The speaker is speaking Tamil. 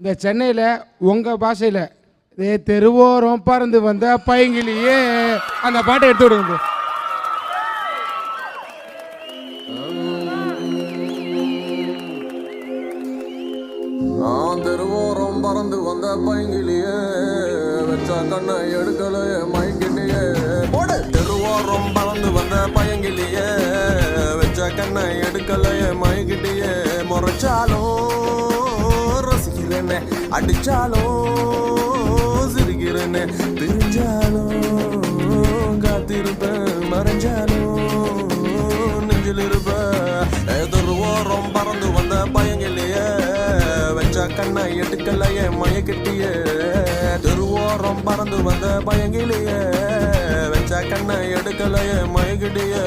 இந்த சென்னையில் உங்கள் பாஷையில் தெருவோரம் பறந்து வந்த பைங்கிலேயே அந்த பாட்டை எடுத்து விடுங்க. தெருவோரம் பறந்து வந்த பைங்கிலேயே வச்ச கண்ணை எடுக்கலையே மைக்கிலேயே போடு. தெருவோரம் பறந்து வந்த பையங்கிலேயே வச்ச கண்ணை எடுக்கலையே மைக்கிலேயே முறைச்சாலும் ரசிக்கிறேனே, அடிச்சாலும் சிரிக்கிறேனே, பிரிஞ்சாலும் காத்திருப்பேன், மறைஞ்சாலும் நெஞ்சில் இருப்பேன். தெருவோரம் பறந்து வந்த பையங்கிலேயே வச்ச கண்ணை எடுக்கலையே மயக்கிட்டியே. தெருவோரம் பறந்து வந்த பயங்கிலேயே வச்ச கண்ணை எடுக்கலையே மயக்கிட்டியே.